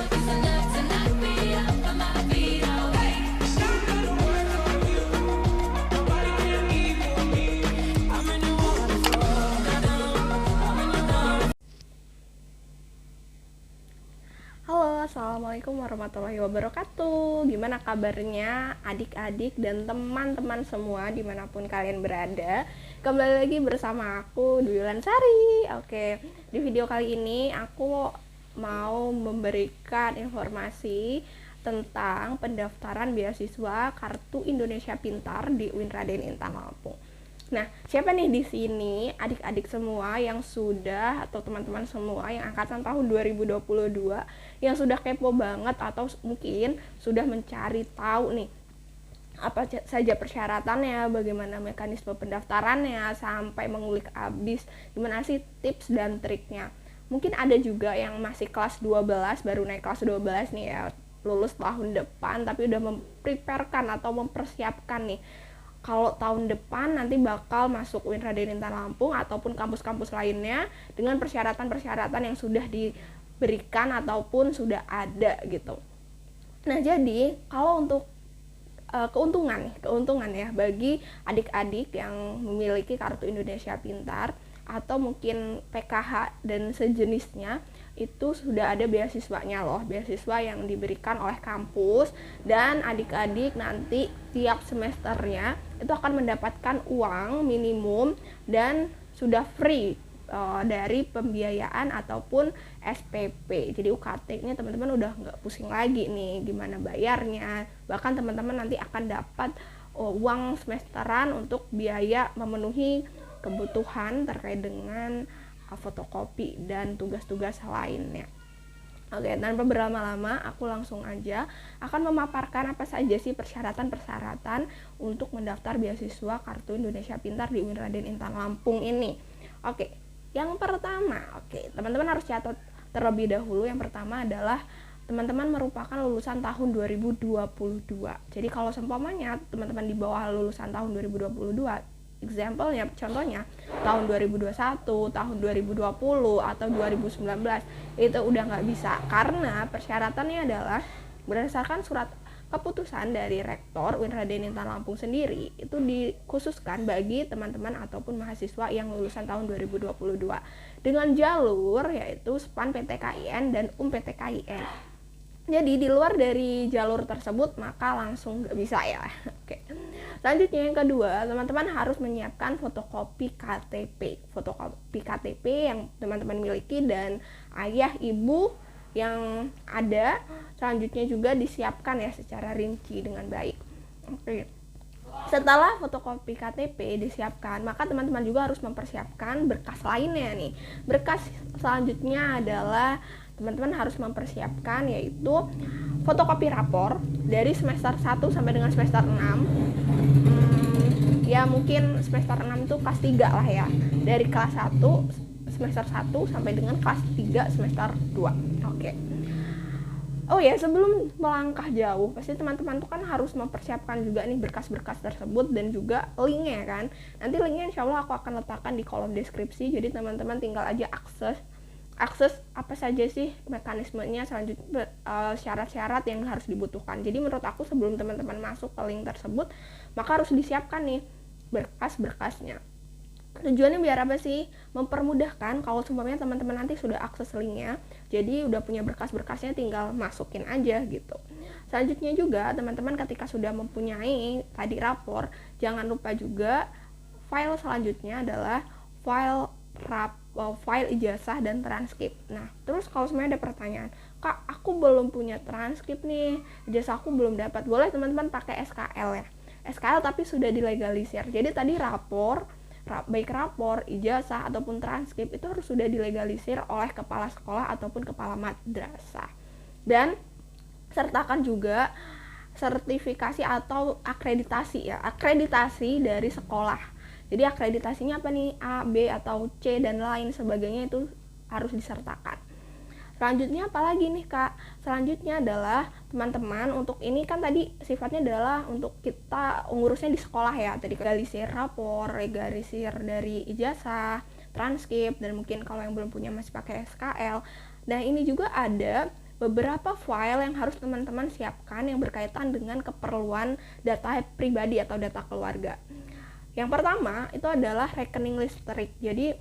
Halo, assalamualaikum warahmatullahi wabarakatuh. Gimana kabarnya adik-adik dan teman-teman semua dimanapun kalian berada? Kembali lagi bersama aku Dwi Lansari. Oke, di video kali ini aku mau memberikan informasi tentang pendaftaran beasiswa Kartu Indonesia Pintar di UIN Raden Intan Lampung. Nah, siapa nih di sini adik-adik semua yang sudah atau teman-teman semua yang angkatan tahun 2022 yang sudah kepo banget atau mungkin sudah mencari tahu nih apa saja persyaratannya, bagaimana mekanisme pendaftarannya sampai mengulik habis gimana sih tips dan triknya. Mungkin ada juga yang masih kelas 12 baru naik kelas 12 nih ya, lulus tahun depan tapi udah mempreparekan atau mempersiapkan nih kalau tahun depan nanti bakal masuk UIN Raden Intan Lampung ataupun kampus-kampus lainnya dengan persyaratan-persyaratan yang sudah diberikan ataupun sudah ada gitu. Nah, jadi kalau untuk keuntungan ya bagi adik-adik yang memiliki Kartu Indonesia Pintar atau mungkin PKH dan sejenisnya, itu sudah ada beasiswanya loh, beasiswa yang diberikan oleh kampus, dan adik-adik nanti tiap semesternya itu akan mendapatkan uang minimum dan sudah free dari pembiayaan ataupun SPP. Jadi UKT-nya teman-teman udah nggak pusing lagi nih gimana bayarnya, bahkan teman-teman nanti akan dapat uang semesteran untuk biaya memenuhi kebutuhan terkait dengan fotokopi dan tugas-tugas lainnya. Oke, tanpa berlama-lama aku langsung aja akan memaparkan apa saja sih persyaratan-persyaratan untuk mendaftar beasiswa Kartu Indonesia Pintar di UIN Raden Intan Lampung ini. Oke, yang pertama, teman-teman harus catat terlebih dahulu. Yang pertama adalah teman-teman merupakan lulusan tahun 2022. Jadi kalau seumpamanya teman-teman di bawah lulusan tahun 2022, example-nya, contohnya tahun 2021, tahun 2020, atau 2019, itu udah nggak bisa karena persyaratannya adalah berdasarkan surat keputusan dari Rektor UIN Raden Intan Lampung sendiri, itu dikhususkan bagi teman-teman ataupun mahasiswa yang lulusan tahun 2022 dengan jalur yaitu SPAN PTKIN dan PTKIN. Jadi di luar dari jalur tersebut maka langsung nggak bisa ya. Oke. Selanjutnya yang kedua, teman-teman harus menyiapkan fotokopi KTP. Fotokopi KTP yang teman-teman miliki dan ayah ibu yang ada selanjutnya juga disiapkan ya secara rinci dengan baik. Oke. Setelah fotokopi KTP disiapkan, maka teman-teman juga harus mempersiapkan berkas lainnya nih. Berkas selanjutnya adalah teman-teman harus mempersiapkan yaitu fotokopi rapor dari semester 1 sampai dengan semester 6. Ya mungkin semester 6 itu kelas 3 lah ya. Dari kelas 1 semester 1 sampai dengan kelas 3 semester 2. Oke. Oh ya, sebelum melangkah jauh, pasti teman-teman tuh kan harus mempersiapkan juga nih berkas-berkas tersebut dan juga linknya kan. Nanti linknya insya Allah aku akan letakkan di kolom deskripsi, jadi teman-teman tinggal aja akses apa saja sih mekanismenya, selanjutnya syarat-syarat yang harus dibutuhkan. Jadi menurut aku sebelum teman-teman masuk ke link tersebut, maka harus disiapkan nih berkas-berkasnya. Tujuannya biar apa sih? Mempermudahkan kalau semuanya teman-teman nanti sudah akses linknya, jadi udah punya berkas-berkasnya tinggal masukin aja gitu. Selanjutnya juga teman-teman ketika sudah mempunyai tadi rapor, jangan lupa juga file selanjutnya adalah file ijazah dan transkrip. Nah, terus kalau semuanya ada pertanyaan, Kak, aku belum punya transkrip nih, ijazah aku belum dapat. Boleh teman-teman pakai SKL ya. SKL tapi sudah dilegalisir. Jadi tadi baik rapor, ijazah ataupun transkrip itu harus sudah dilegalisir oleh kepala sekolah ataupun kepala madrasah. Dan sertakan juga sertifikasi atau akreditasi ya, akreditasi dari sekolah. Jadi akreditasinya apa nih? A, B, atau C, dan lain sebagainya itu harus disertakan. Selanjutnya apalagi nih Kak? Selanjutnya adalah teman-teman untuk ini kan tadi sifatnya adalah untuk kita ngurusnya di sekolah ya. Tadi legalisir rapor, legalisir dari ijazah, transkrip, dan mungkin kalau yang belum punya masih pakai SKL. Dan ini juga ada beberapa file yang harus teman-teman siapkan yang berkaitan dengan keperluan data pribadi atau data keluarga. Yang pertama itu adalah rekening listrik. Jadi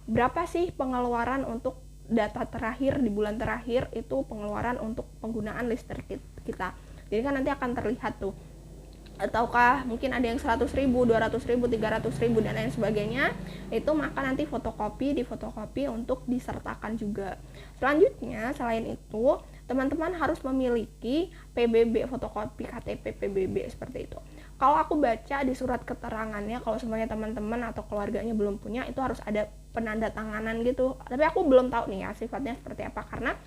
berapa sih pengeluaran untuk data terakhir di bulan terakhir, itu pengeluaran untuk penggunaan listrik kita. Jadi kan nanti akan terlihat tuh, ataukah mungkin ada yang 100.000, 200.000, 300.000 dan lain sebagainya. Itu maka nanti di fotokopi untuk disertakan juga. Selanjutnya, selain itu, teman-teman harus memiliki PBB, fotokopi KTP PBB seperti itu. Kalau aku baca di surat keterangannya, kalau semuanya teman-teman atau keluarganya belum punya, itu harus ada penanda tanganan gitu. Tapi aku belum tahu nih ya sifatnya seperti apa, karena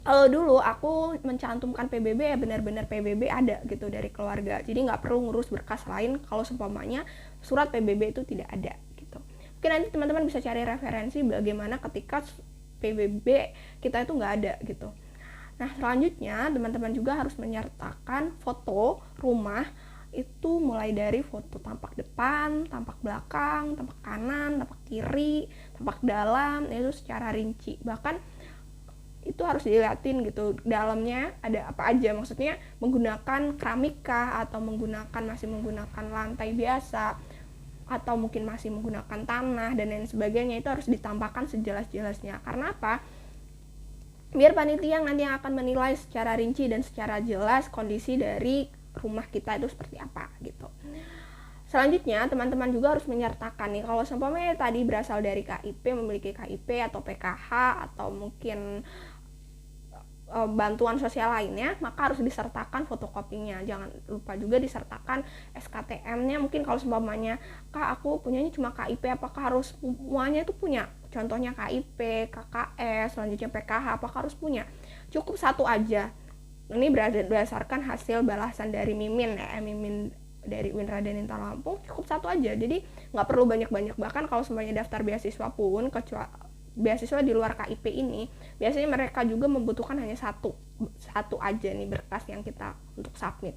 kalau dulu aku mencantumkan PBB ya benar-benar PBB ada gitu dari keluarga, jadi nggak perlu ngurus berkas lain kalau seumpamanya surat PBB itu tidak ada gitu. Mungkin nanti teman-teman bisa cari referensi bagaimana ketika PBB kita itu nggak ada gitu. Nah selanjutnya teman-teman juga harus menyertakan foto rumah, itu mulai dari foto tampak depan, tampak belakang, tampak kanan, tampak kiri, tampak dalam, itu secara rinci. Bahkan itu harus dilihatin gitu dalamnya ada apa aja, maksudnya menggunakan keramik kah, atau masih menggunakan lantai biasa, atau mungkin masih menggunakan tanah dan lain sebagainya. Itu harus ditampakkan sejelas-jelasnya. Karena apa? Biar panitia yang nanti akan menilai secara rinci dan secara jelas kondisi dari rumah kita itu seperti apa gitu. Selanjutnya teman-teman juga harus menyertakan nih, kalau seumpamanya tadi berasal dari KIP, memiliki KIP atau PKH atau mungkin bantuan sosial lainnya, maka harus disertakan fotokopinya. Jangan lupa juga disertakan SKTM-nya. Mungkin kalau seumpamanya, Kak aku punyanya cuma KIP, apakah harus semuanya itu punya? Contohnya KIP, KKS, selanjutnya PKH, apakah harus punya? Cukup satu aja. Ini berdasarkan hasil balasan dari Mimin ya, Mimin dari Winra dan Intan Lampung, cukup satu aja. Jadi nggak perlu banyak-banyak. Bahkan kalau semuanya daftar beasiswa pun, kecuali beasiswa di luar KIP ini, biasanya mereka juga membutuhkan hanya satu aja nih berkas yang kita untuk submit.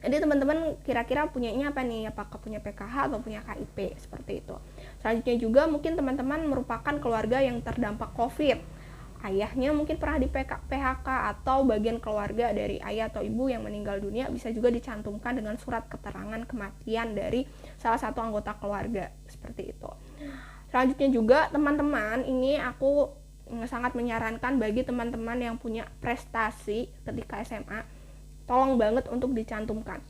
Jadi teman-teman kira-kira punyanya apa nih? Apakah punya PKH atau punya KIP? Seperti itu. Selanjutnya juga mungkin teman-teman merupakan keluarga yang terdampak COVID. Ayahnya mungkin pernah di PHK, atau bagian keluarga dari ayah atau ibu yang meninggal dunia bisa juga dicantumkan dengan surat keterangan kematian dari salah satu anggota keluarga. Seperti itu. Selanjutnya juga teman-teman, ini aku sangat menyarankan bagi teman-teman yang punya prestasi ketika SMA, tolong banget untuk dicantumkan.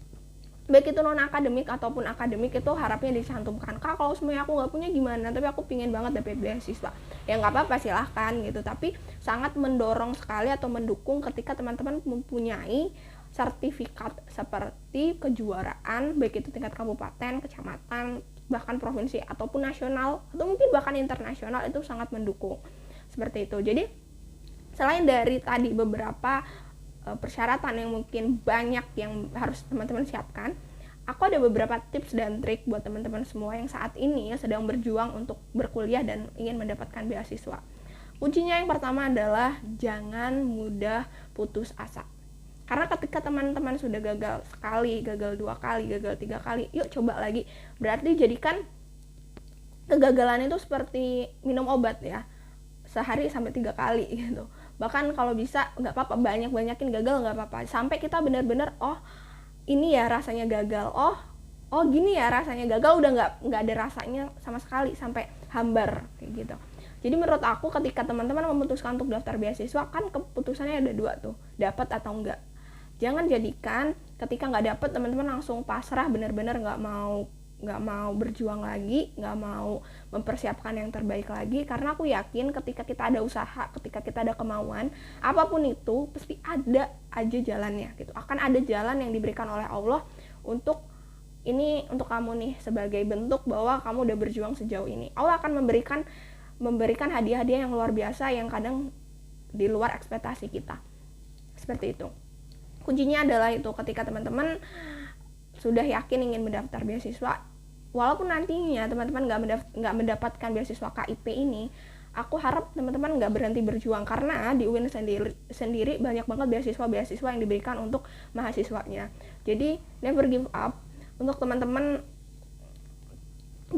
Baik itu non-akademik ataupun akademik, itu harapnya dicantumkan. Kak kalau semuanya aku nggak punya gimana, tapi aku pingin banget dapat beasiswa. Ya nggak apa-apa, silahkan gitu. Tapi sangat mendorong sekali atau mendukung ketika teman-teman mempunyai sertifikat seperti kejuaraan, baik itu tingkat kabupaten, kecamatan, bahkan provinsi ataupun nasional, atau mungkin bahkan internasional, itu sangat mendukung seperti itu. Jadi selain dari tadi beberapa persyaratan yang mungkin banyak yang harus teman-teman siapkan, aku ada beberapa tips dan trik buat teman-teman semua yang saat ini sedang berjuang untuk berkuliah dan ingin mendapatkan beasiswa. Kuncinya yang pertama adalah jangan mudah putus asa. Karena ketika teman-teman sudah gagal sekali, gagal 2 kali, gagal 3 kali, yuk coba lagi. Berarti jadikan kegagalan itu seperti minum obat ya, sehari sampai 3 kali gitu. Bahkan kalau bisa nggak apa-apa, banyak-banyakin gagal nggak apa-apa. Sampai kita benar-benar, oh ini ya rasanya gagal, oh gini ya rasanya gagal, udah nggak ada rasanya sama sekali, sampai hambar kayak gitu. Jadi menurut aku ketika teman-teman memutuskan untuk daftar beasiswa, kan keputusannya ada 2 tuh, dapat atau enggak. Jangan jadikan ketika nggak dapat teman-teman langsung pasrah, benar-benar nggak mau berjuang lagi, nggak mau mempersiapkan yang terbaik lagi. Karena aku yakin ketika kita ada usaha, ketika kita ada kemauan, apapun itu pasti ada aja jalannya gitu. Akan ada jalan yang diberikan oleh Allah untuk kamu nih, sebagai bentuk bahwa kamu udah berjuang sejauh ini. Allah akan memberikan hadiah-hadiah yang luar biasa yang kadang di luar ekspektasi kita. Seperti itu. Kuncinya adalah itu, ketika teman-teman sudah yakin ingin mendaftar beasiswa, walaupun nantinya teman-teman nggak mendapatkan beasiswa KIP ini, aku harap teman-teman nggak berhenti berjuang, karena di UIN sendiri banyak banget beasiswa yang diberikan untuk mahasiswanya. Jadi never give up. Untuk teman-teman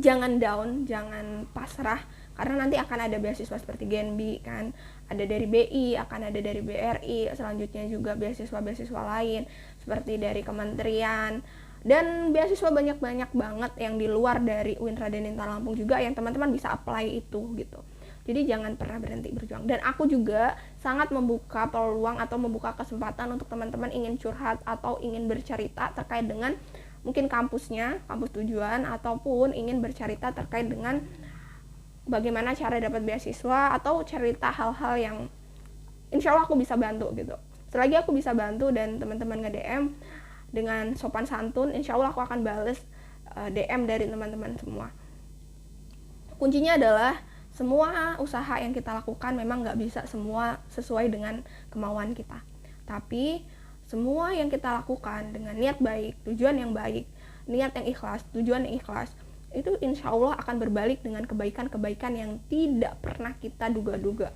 jangan down, jangan pasrah, karena nanti akan ada beasiswa seperti Genbi kan, ada dari BI, akan ada dari BRI, selanjutnya juga beasiswa-beasiswa lain seperti dari kementerian, dan beasiswa banyak banget yang di luar dari UIN Raden Intan Lampung juga yang teman-teman bisa apply itu gitu. Jadi jangan pernah berhenti berjuang. Dan aku juga sangat membuka peluang atau membuka kesempatan untuk teman-teman ingin curhat atau ingin bercerita terkait dengan mungkin kampusnya, kampus tujuan, ataupun ingin bercerita terkait dengan bagaimana cara dapat beasiswa atau cerita hal-hal yang insya Allah aku bisa bantu gitu. Selagi aku bisa bantu dan teman-teman nge-DM dengan sopan santun, insya Allah aku akan bales DM dari teman-teman semua. Kuncinya adalah semua usaha yang kita lakukan memang nggak bisa semua sesuai dengan kemauan kita. Tapi semua yang kita lakukan dengan niat baik, tujuan yang baik, niat yang ikhlas, tujuan yang ikhlas, itu insya Allah akan berbalik dengan kebaikan-kebaikan yang tidak pernah kita duga-duga.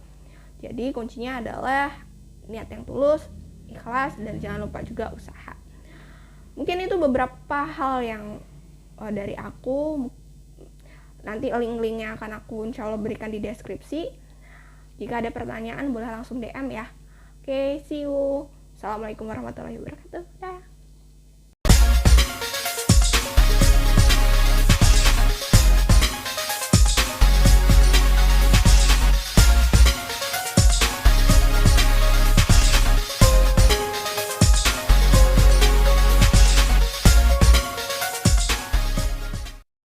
Jadi kuncinya adalah niat yang tulus, ikhlas, dan jangan lupa juga usaha. Mungkin itu beberapa hal yang dari aku. Nanti link-linknya akan aku insya Allah berikan di deskripsi. Jika ada pertanyaan boleh langsung DM ya. Oke, see you. Assalamualaikum warahmatullahi wabarakatuh. Dah.